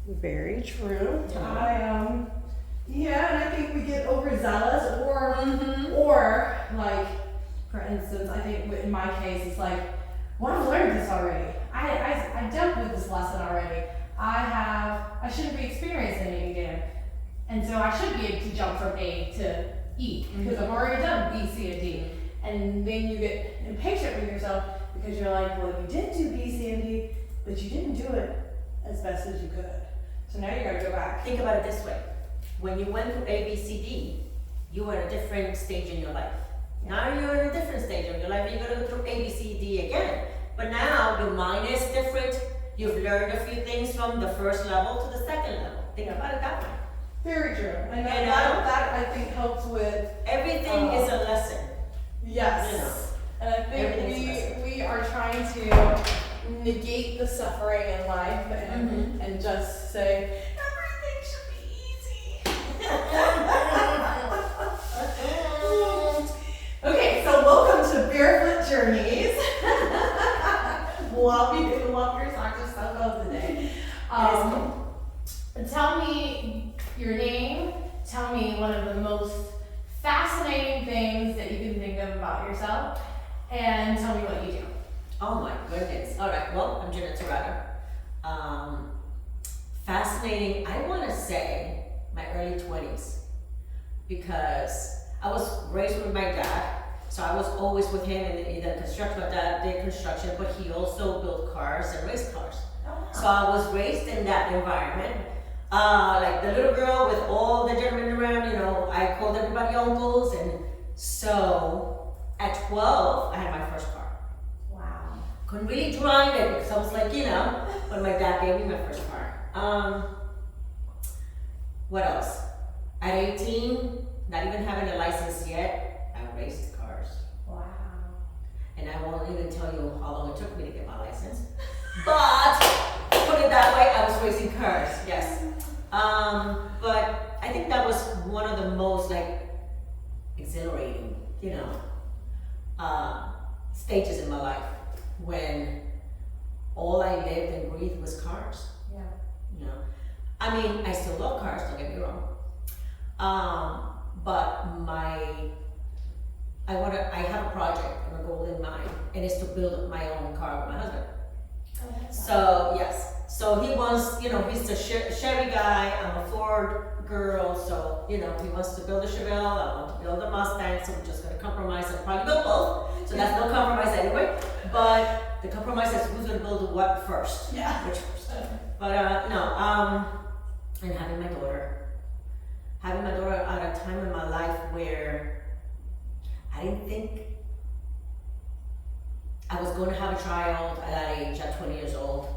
Very true. Yeah, and I think we get overzealous, or like, for instance, I think in my case, it's like, well, I've learned this already. I dealt with this lesson already. I shouldn't be experiencing it again. And so I should be able to jump from A to E, because I've already done B, C, and D. And then you get impatient with yourself, because you're like, well, you did do B, C, and D, but you didn't do it as best as you could. So now you gotta go back. Think about it this way. When you went through A, B, C, D, you were at a different stage in your life. Now you're in a different stage of your life. You're gonna go through A, B, C, D again. But now your mind is different. You've learned a few things from the first level to the second level. Think about it that way. Very true. And that I think helps with everything is a lesson. Yes. You know, and I think we are trying to negate the suffering in life and just say everything should be easy. Okay, so welcome to Barefoot Journeys. Love your socks are so cool today. Tell me your name. Tell me one of the most fascinating things that you can think of about yourself, and tell me what you do. Oh my goodness. All right. Well, I'm Jenna Tirado. Fascinating. I want to say my early 20s, because I was raised with my dad. So I was always with him in the construction. My dad did construction, but he also built cars and raced cars. Oh, wow. So I was raised in that environment. Like the little girl with all the gentlemen around, you know, I called everybody uncles. And so at 12, I had my first car. Wow. Couldn't really drive it because I was like, you know, but my dad gave me my first car. What else? At 18, not even having a license yet, I raced cars. Wow. And I won't even tell you how long it took me to get my license. But put it that way, I was racing cars, yes. But I think that was one of the most like exhilarating, you know, stages in my life, when all I lived and breathed was cars. Yeah. You know, I mean, I still love cars, don't get me wrong. But I have a project and a goal in mind, and it's to build my own car with my husband. Oh, So yes, so he wants, you know, he's a Chevy guy, I'm a Ford girl, so, you know, he wants to build a Chevelle, I want to build a Mustang, so we're just gonna compromise and probably build both. So that's no compromise anyway, but the compromise is who's gonna build what first. Yeah. Which first. But no, and having my daughter at a time in my life where I didn't think I was going to have a child at that age, at 20 years old.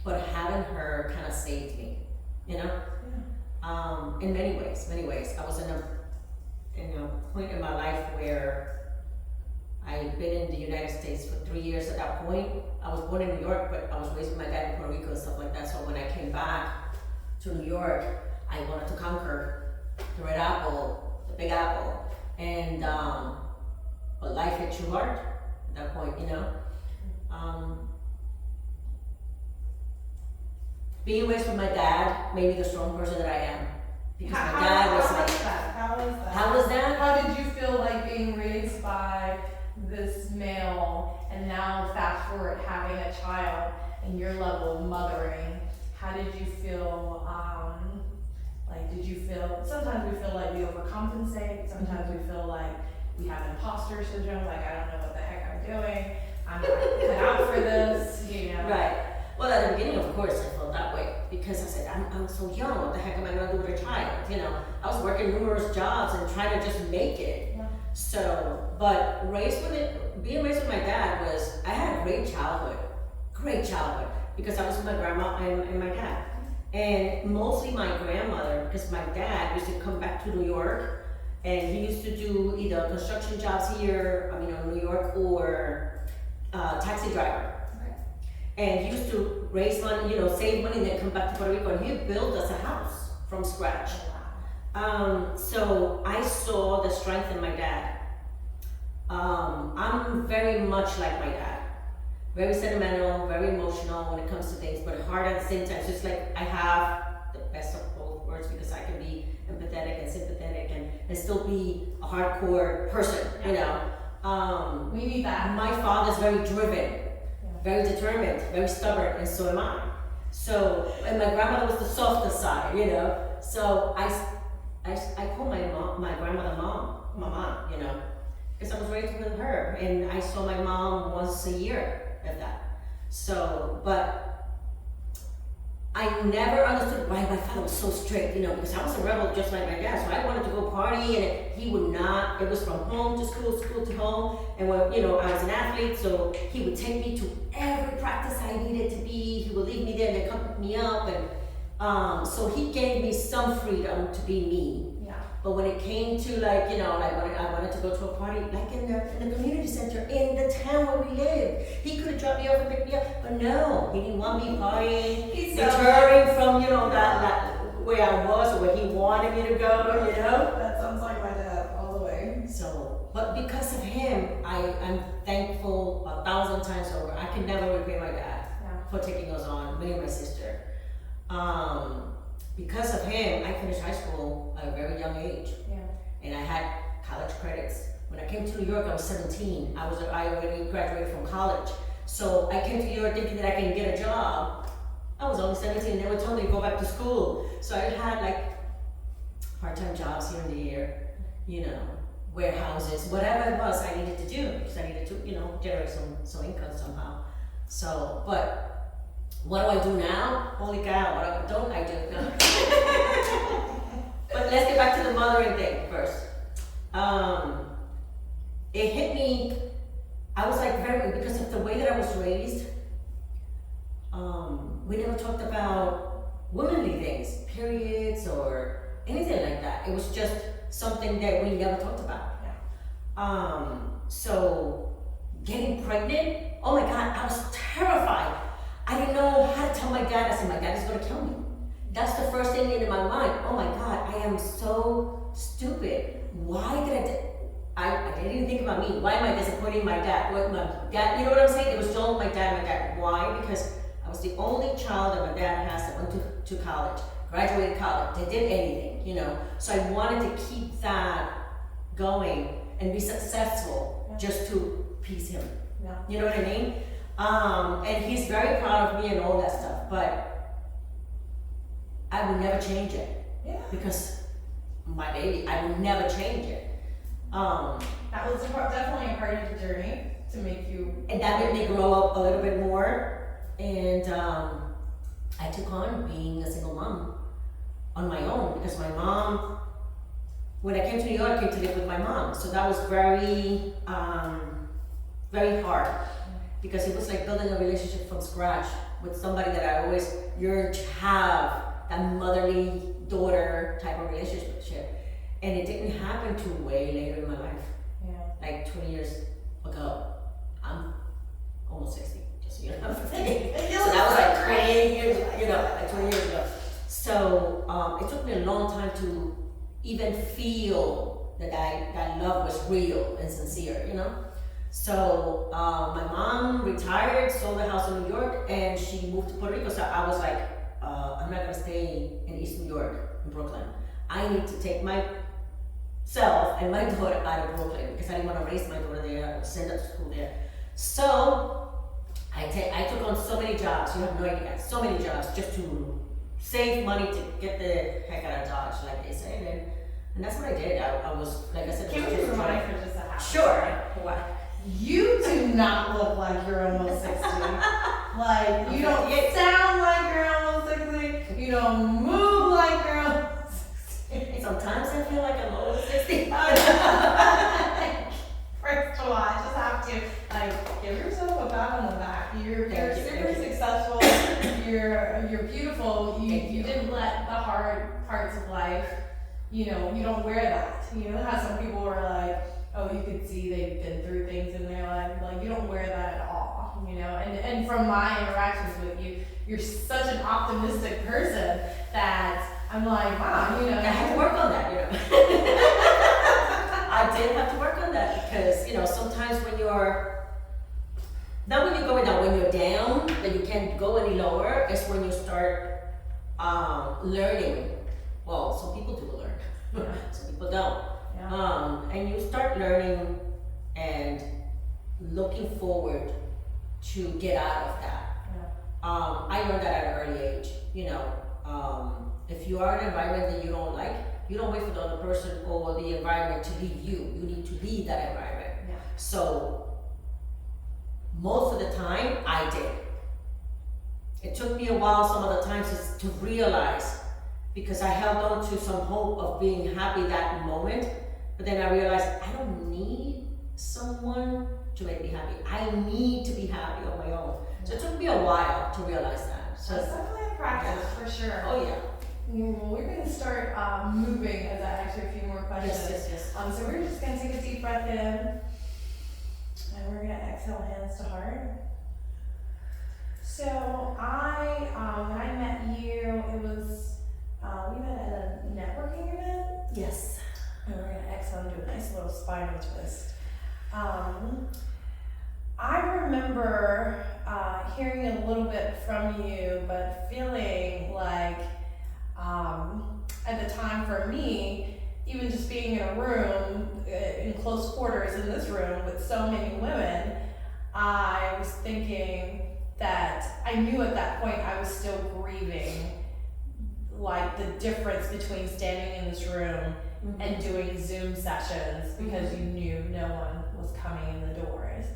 But having her kind of saved me, you know? Yeah. In many ways. I was in a point in my life where I had been in the United States for 3 years at that point. I was born in New York, but I was raised with my dad in Puerto Rico and stuff like that. So when I came back to New York, I wanted to conquer the Red Apple, the Big Apple, and but life hit you hard at that point, you know. Being raised with my dad made me the strong person that I am, because my dad was like. How was that? How was that? How did you feel like being raised by this male, and now fast forward having a child and your level of mothering? How did you feel? Did you feel? Sometimes we feel like we overcompensate. Sometimes we feel like we have imposter syndrome. Like, I don't know what the heck I'm doing. I'm not cut out for this. You know. Right. Well, at the beginning, of course, I felt that way, because I said, I'm so young. What the heck am I gonna do with a child? You know, I was working numerous jobs and trying to just make it. Yeah. So, but being raised with my dad was, I had a great childhood, because I was with my grandma and my dad. And mostly my grandmother, because my dad used to come back to New York, and he used to do either construction jobs here, in New York, or taxi driver. Okay. And he used to raise money, save money, and then come back to Puerto Rico, and he built us a house from scratch. So I saw the strength in my dad. I'm very much like my dad. very sentimental, very emotional when it comes to things, but hard at the same time. So it's like I have the best of both worlds because I can be empathetic and sympathetic and still be a hardcore person, you know. We need that. My father's very driven, very determined, very stubborn, and so am I. So, and my grandmother was the softer side, you know. So I call my grandmother mama, you know, because I was raised with her, and I saw my mom once a year at that. So, but I never understood why my father was so strict, you know, because I was a rebel just like my dad. So I wanted to go party, and he would not. It was from home to school, school to home. And when, you know, I was an athlete, so he would take me to every practice I needed to be. He would leave me there and then come pick me up, and so he gave me some freedom to be me. But when it came to like, you know, like when I wanted to go to a party, like in the community center, in the town where we lived, he could have dropped me off and picked me up, but no, he didn't want me partying, deterring from, you know, that where I was or where he wanted me to go, you know? That sounds like my dad all the way. So, but because of him, I'm thankful 1,000 times over. I can never repay my dad for taking us on, me and my sister. Because of him, I finished high school at a very young age, and I had college credits. When I came to New York, I was 17. I already graduated from college, so I came to New York thinking that I can get a job. I was only 17, and they were telling me to go back to school. So I had like part-time jobs here and there, you know, warehouses, whatever it was I needed to do because I needed to, you know, generate some income somehow. So, but what do I do now? Holy cow, what don't I do now? But let's get back to the mothering thing first. It hit me, I was like because of the way that I was raised, we never talked about womanly things, periods or anything like that. It was just something that we never talked about. So getting pregnant, oh my God, I was terrified. I didn't know how to tell my dad. I said, my dad is going to kill me. That's the first thing in my mind. Oh my God, I am so stupid. Why did I didn't even think about me. Why am I disappointing my dad? What my dad, you know what I'm saying? It was all my dad. Why? Because I was the only child that my dad has that went to college, graduated college, they did anything, you know. So I wanted to keep that going and be successful just to please him. You know what I mean? And he's very proud of me and all that stuff, but I would never change it. Because my baby, I would never change it. That was definitely a part of the journey to make you. And that made me grow up a little bit more. And I took on being a single mom on my own because my mom, when I came to New York, I came to live with my mom. So that was very, very hard. Because it was like building a relationship from scratch with somebody that I always yearned to have, that motherly daughter type of relationship. And it didn't happen till way later in my life. Like 20 years ago. I'm almost 60, just so you know. So that was like 28 years, you know, like 20 years ago. So it took me a long time to even feel that love was real and sincere, you know? So my mom retired, sold a house in New York, and she moved to Puerto Rico. So I was like, I'm not gonna stay in East New York, in Brooklyn. I need to take myself and my daughter out of Brooklyn because I didn't want to raise my daughter there or send her to school there. So I took on so many jobs, you have no idea, so many jobs just to save money to get the heck out of Dodge, like they say. And that's what I did. I was, like I said, Can we rewind for just a half? Sure. What? You do not look like you're almost 60. Like, you don't sound like you're almost 60. You don't move like you're almost 60. Sometimes I feel like I'm almost 60. First of all, I just have to, like, give yourself a pat on the back. You're super successful. You're beautiful. You didn't let the hard parts of life, you know, you don't wear that. You know how some people are like, oh, you can see they've been through things in their life. Like, you don't wear that at all, you know? And from my interactions with you, you're such an optimistic person that I'm like, wow, you know. I had to work on that, you know. I did have to work on that because, you know, sometimes when Not when you're going down, when you're down, that you can't go any lower, is when you start learning. Well, some people do learn, Yeah. some people don't. Yeah. And you start learning and looking forward to get out of that. I learned that at an early age. If you are in an environment that you don't like, you don't wait for the other person or the environment to leave you. You need to leave that environment. Yeah. So most of the time, I did. It took me a while some of the times to realize, because I held on to some hope of being happy that moment, but then I realized I don't need someone to make me happy. I need to be happy on my own. So it took me a while to realize that. So That's definitely a practice, for sure. oh yeah. Well, we're going to start moving as I ask you a few more questions. Yes. So we're just going to take a deep breath in, and we're going to exhale, hands to heart. So when I met you, it was, we met at a networking event. Yes. And we're going to exhale and do a nice little spinal twist. I remember hearing a little bit from you, but feeling like at the time for me, even just being in a room, in close quarters in this room with so many women, I was thinking that I knew at that point I was still grieving like the difference between standing in this room and doing Zoom sessions because you knew no one was coming in the doors.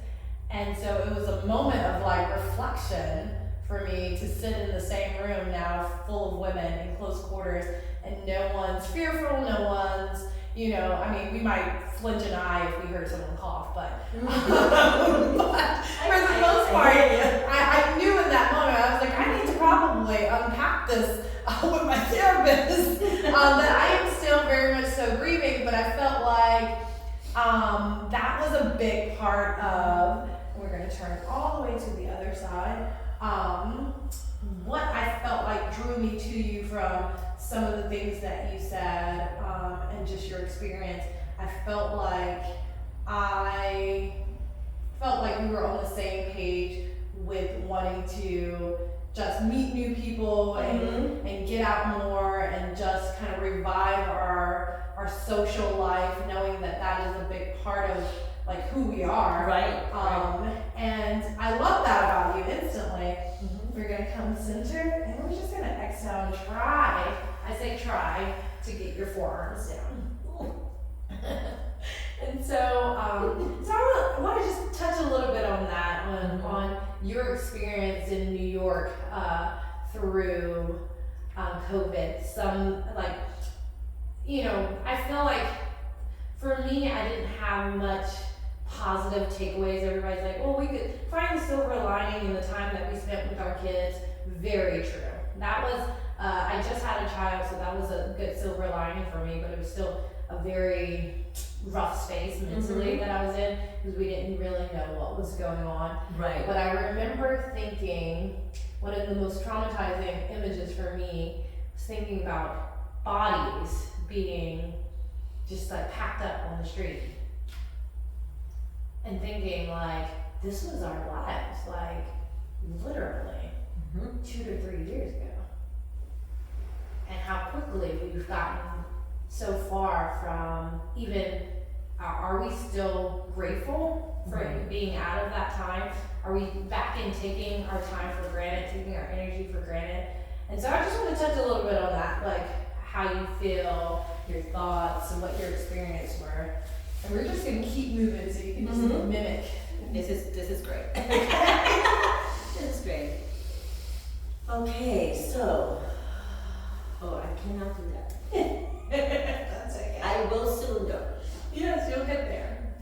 And so it was a moment of like reflection for me to sit in the same room now full of women in close quarters, and no one's fearful, no one's, we might flinch an eye if we heard someone cough, but, but for the most part, I knew in that moment, I was like, I need to probably unpack this with my therapist, that I am still very much so grieving, but I felt like that was a big part of, we're going to turn all the way to the other side, what I felt like drew me to you from some of the things that you said, and just your experience. I felt like we were on the same page with wanting to just meet new people and get out more and just kind of revive our social life, knowing that is a big part of like who we are. Right. And I love that about you instantly. We're gonna come center and we're just gonna exhale and try, I say try, to get your forearms down. And so I want to just touch a little bit on that, on your experience in New York through COVID. I feel like for me, I didn't have much positive takeaways. Everybody's like, well, we could find the silver lining in the time that we spent with our kids. Very true. That was, I just had a child, so that was a good silver lining for me, but it was still a very rough space mentally that I was in, because we didn't really know what was going on. Right. But I remember thinking, one of the most traumatizing images for me was thinking about bodies being just like packed up on the street. And thinking like, this was our lives, like literally 2 to 3 years ago. And how quickly we've gotten so far from even, are we still grateful for being out of that time? Are we back in taking our time for granted, taking our energy for granted? And so I just want to touch a little bit on that, like how you feel, your thoughts, and what your experience were. And we're just gonna keep moving so you can just mimic. This is great. This is great. Okay, so I cannot do that. That's okay. I will soon though. Yes, you'll get there.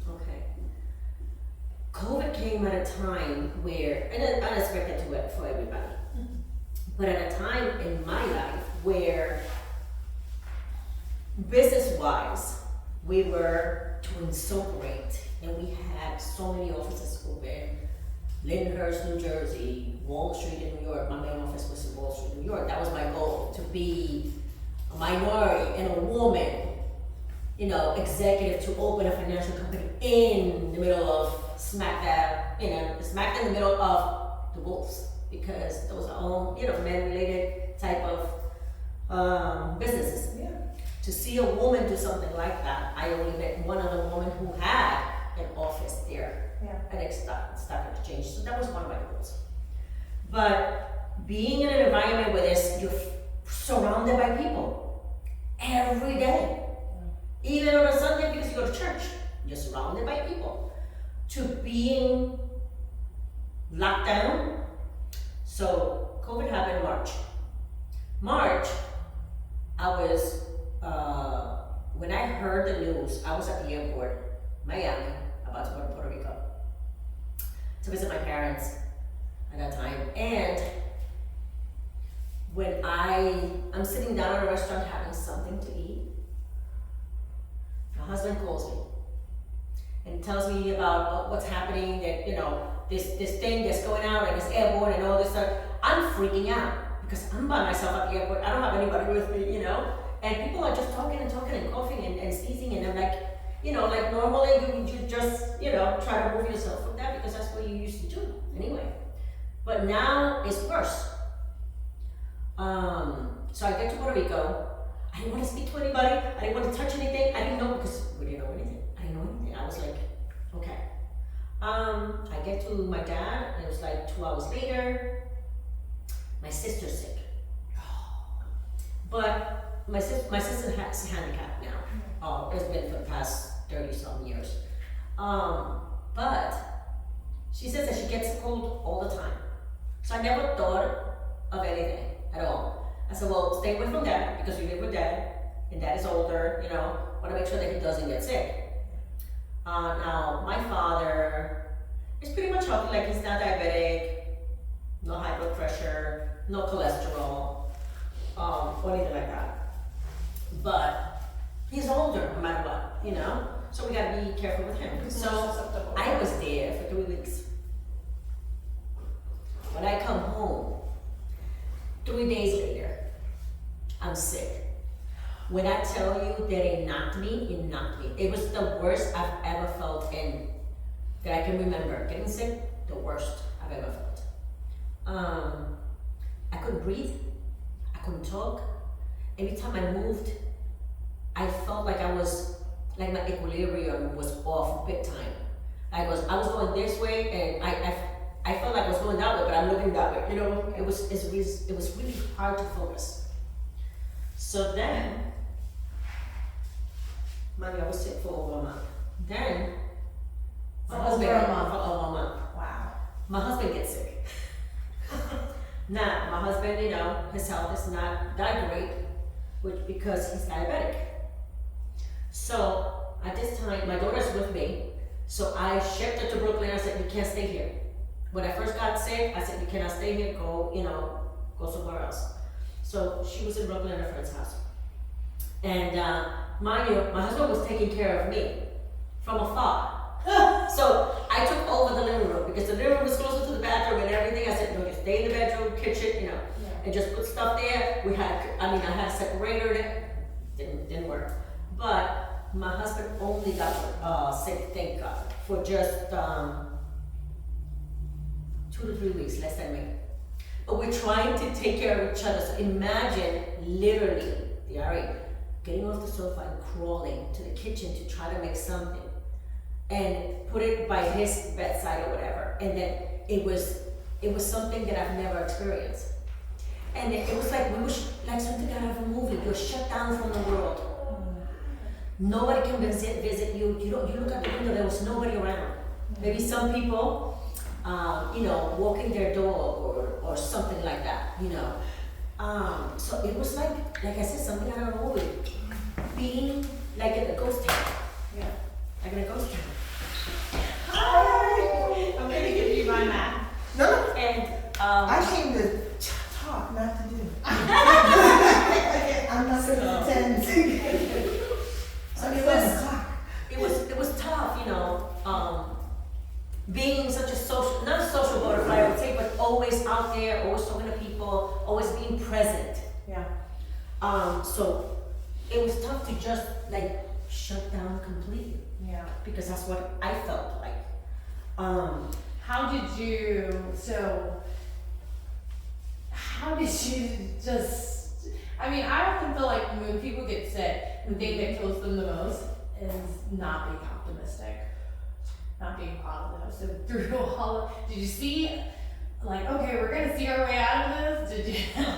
Okay. COVID came at a time where, and unexpected to it for everybody, but at a time in my life where business-wise, we were doing so great, and we had so many offices open. Lyndhurst, New Jersey, Wall Street in New York. My main office was in Wall Street, New York. That was my goal, to be a minority and a woman executive to open a financial company in the middle of smack in the middle of the wolves, because those are all, men-related type of businesses. Yeah. To see a woman do something like that, I only met one other woman who had an office there, Yeah. and it started to change. So that was one of my goals. But being in an environment where you're surrounded by people every day, even on a Sunday because you go to church, you're surrounded by people, to being locked down. So COVID happened in March, I was, when I heard the news, I was at the airport, Miami, about to go to Puerto Rico to visit my parents at that time. And when I'm sitting down at a restaurant having something to eat, my husband calls me and tells me about what's happening, that, this thing that's going out and it's airborne and all this stuff. I'm freaking out because I'm by myself at the airport. I don't have anybody with me, and people are just talking and coughing and sneezing, and I'm like, like normally you just, try to remove yourself from that because that's what you used to do anyway. But now it's worse. So I get to Puerto Rico. I didn't want to speak to anybody. I didn't want to touch anything. I didn't know, because we didn't know anything. I didn't know anything. I was like, okay. I get to my dad, and it was like 2 hours later. My sister's sick. But my sister has handicapped now. It's been for the past 30-some years. But she says that she gets a cold all the time. So I never thought of anything at all. I said, well, stay away from dad, because we live with dad, and dad is older, want to make sure that he doesn't get sick. Now, my father is pretty much healthy, like he's not diabetic, no high blood pressure, no cholesterol, or anything like that. But he's older, no matter what, so we gotta be careful with him. So I was there for 3 weeks. When I come home, 3 days later, I'm sick. When I tell you that it knocked me. It was the worst I've ever felt, and that I can remember. Getting sick, the worst I've ever felt. I couldn't breathe. I couldn't talk. Every time I moved, I felt like like my equilibrium was off big time. I was going this way, and I felt like I was going that way, but I'm looking that way. It was really hard to focus. So then, mind you, I was sick for over a month. Then, my husband for over a month. Wow. My husband gets sick. Now, my husband, his health is not that great, because he's diabetic. So at this time, my daughter's with me, so I shipped her to Brooklyn. I said, you can't stay here. When I first got sick, I said, you cannot stay here, go somewhere else. So she was in Brooklyn at a friend's house. And mind you, my husband was taking care of me from afar. So I took over the living room, because the living room was closer to the bathroom and everything. I said, no, just stay in the bedroom, kitchen, and just put stuff there. I had a separator there. Didn't work. But my husband only got sick, thank God, for just 2 to 3 weeks, less than me. But we're trying to take care of each other. So imagine, literally, getting off the sofa and crawling to the kitchen to try to make something, and put it by his bedside or whatever. And then it was something that I've never experienced. And it was like like something out of a movie. You're shut down from the world. Nobody can visit you. You look at the window, there was nobody around. Maybe some people, walking their dog or something like that, So it was like I said, something out of a movie. Being like in a ghost town. Yeah. Like in a ghost town. Hi. I'm gonna give you my map. No, And I came to talk, not to do. I'm not gonna pretend. So it was tough, being such a not a social butterfly, I would say, but always out there, always talking to people, always being present. Yeah. So it was tough to just shut down completely Yeah. because that's what I felt like. How did you just, I mean, I often feel like when people get sick, the thing that kills them the most is not being optimistic, not being positive. So through all, did you see, like, okay, we're gonna see our way out of this? Did you,